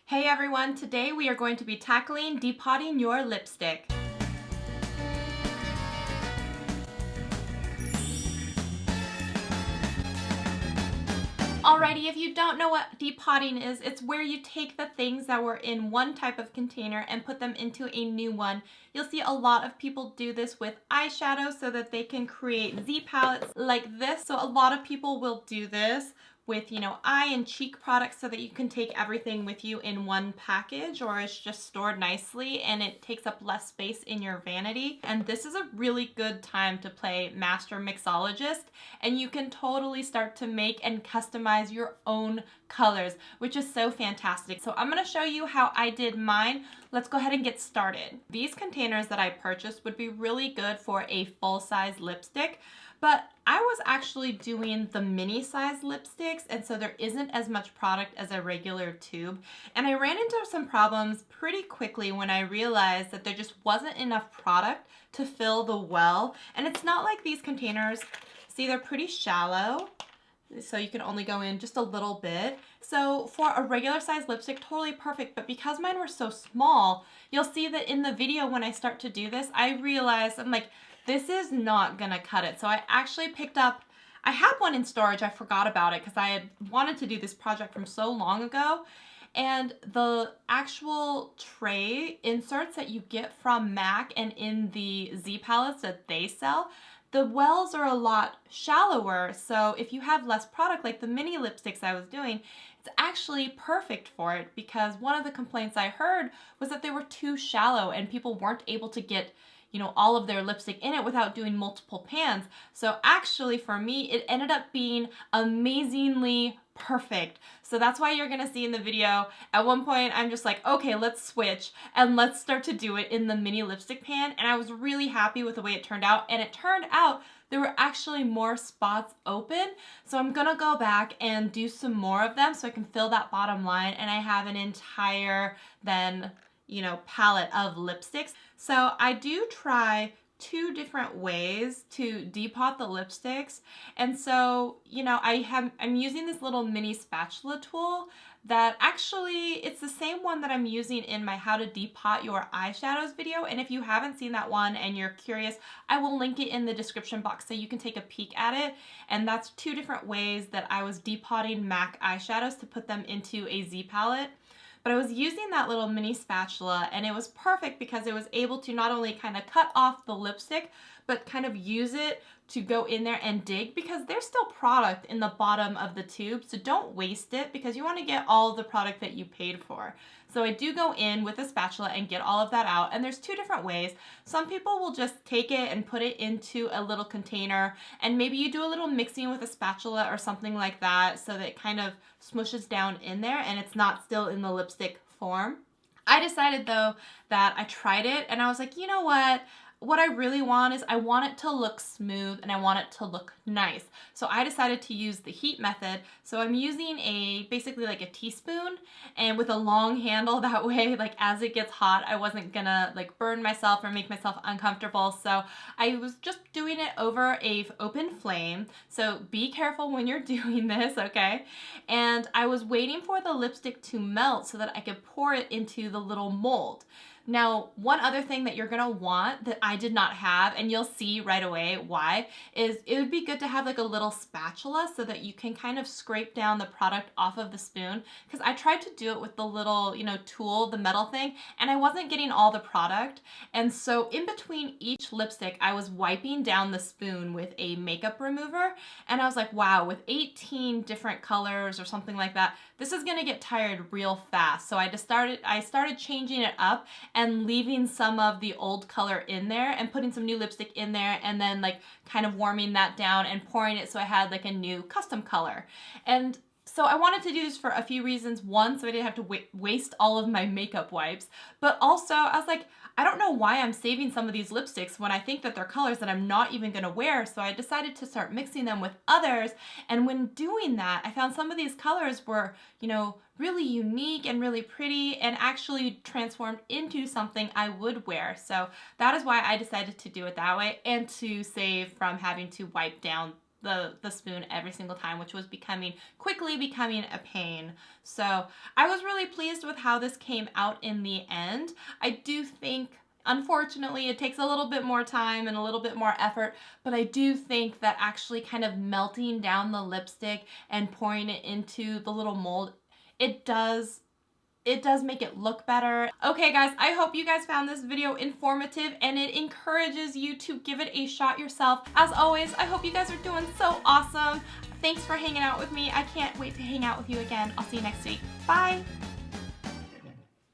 Hey everyone, today we are going to be tackling depotting your lipstick. Alrighty, if you don't know what depotting is, it's where you take the things that were in one type of container and put them into a new one. You'll see a lot of people do this with eyeshadow so that they can create Z palettes like this. So a lot of people will do this with, eye and cheek products so that you can take everything with you in one package, or it's just stored nicely and it takes up less space in your vanity. And this is a really good time to play master mixologist, and you can totally start to make and customize your own colors, which is so fantastic. So I'm going to show you how I did mine. Let's go ahead and get started. These containers that I purchased would be really good for a full-size lipstick, but I was actually doing the mini size lipsticks, and so there isn't as much product as a regular tube. And I ran into some problems pretty quickly when I realized that there just wasn't enough product to fill the well. And it's not like these containers, see, they're pretty shallow, so you can only go in just a little bit. So for a regular size lipstick, totally perfect. But because mine were so small, you'll see that in the video when I start to do this, I realized, I'm like, this is not gonna cut it. So I actually picked up, I had one in storage, I forgot about it because I had wanted to do this project from so long ago. And the actual tray inserts that you get from MAC and in the Z palettes that they sell, the wells are a lot shallower. So if you have less product, like the mini lipsticks I was doing, it's actually perfect for it, because one of the complaints I heard was that they were too shallow and people weren't able to get all of their lipstick in it without doing multiple pans. So actually for me, it ended up being amazingly perfect. So that's why you're gonna see in the video, at one point I'm just like, okay, let's switch and let's start to do it in the mini lipstick pan. And I was really happy with the way it turned out. And it turned out there were actually more spots open. So I'm gonna go back and do some more of them so I can fill that bottom line, and I have an entire then palette of lipsticks. So I do try two different ways to depot the lipsticks. And so, I'm using this little mini spatula tool that actually, it's the same one that I'm using in my how to depot your eyeshadows video. And if you haven't seen that one and you're curious, I will link it in the description box so you can take a peek at it. And that's two different ways that I was depotting MAC eyeshadows to put them into a Z palette. But I was using that little mini spatula, and it was perfect because it was able to not only kind of cut off the lipstick, but kind of use it to go in there and dig, because there's still product in the bottom of the tube. So don't waste it, because you want to get all of the product that you paid for. So I do go in with a spatula and get all of that out. And there's two different ways. Some people will just take it and put it into a little container, and maybe you do a little mixing with a spatula or something like that so that it kind of smushes down in there and it's not still in the lipstick form. I decided though that I tried it and I was like, you know what I really want is I want it to look smooth and I want it to look nice. So I decided to use the heat method. So I'm using basically like a teaspoon, and with a long handle, that way like as it gets hot I wasn't gonna like burn myself or make myself uncomfortable. So I was just doing it over a open flame. So be careful when you're doing this, okay? And I was waiting for the lipstick to melt so that I could pour it into the little mold. Now, one other thing that you're gonna want that I did not have, and you'll see right away why, is it would be good to have like a little spatula so that you can kind of scrape down the product off of the spoon. Because I tried to do it with the little, tool, the metal thing, and I wasn't getting all the product. And so in between each lipstick, I was wiping down the spoon with a makeup remover. And I was like, wow, with 18 different colors or something like that, this is gonna get tired real fast. So I started changing it up and leaving some of the old color in there and putting some new lipstick in there, and then like kind of warming that down and pouring it so I had like a new custom color. And so I wanted to do this for a few reasons. One, so I didn't have to waste all of my makeup wipes, but also I was like, I don't know why I'm saving some of these lipsticks when I think that they're colors that I'm not even gonna wear. So I decided to start mixing them with others. And when doing that, I found some of these colors were, really unique and really pretty, and actually transformed into something I would wear. So that is why I decided to do it that way, and to save from having to wipe down the spoon every single time, which was quickly becoming a pain. So I was really pleased with how this came out in the end. I do think, unfortunately, it takes a little bit more time and a little bit more effort, but I do think that actually kind of melting down the lipstick and pouring it into the little mold, it does make it look better. Okay guys, I hope you guys found this video informative and it encourages you to give it a shot yourself. As always, I hope you guys are doing so awesome. Thanks for hanging out with me. I can't wait to hang out with you again. I'll see you next week. Bye.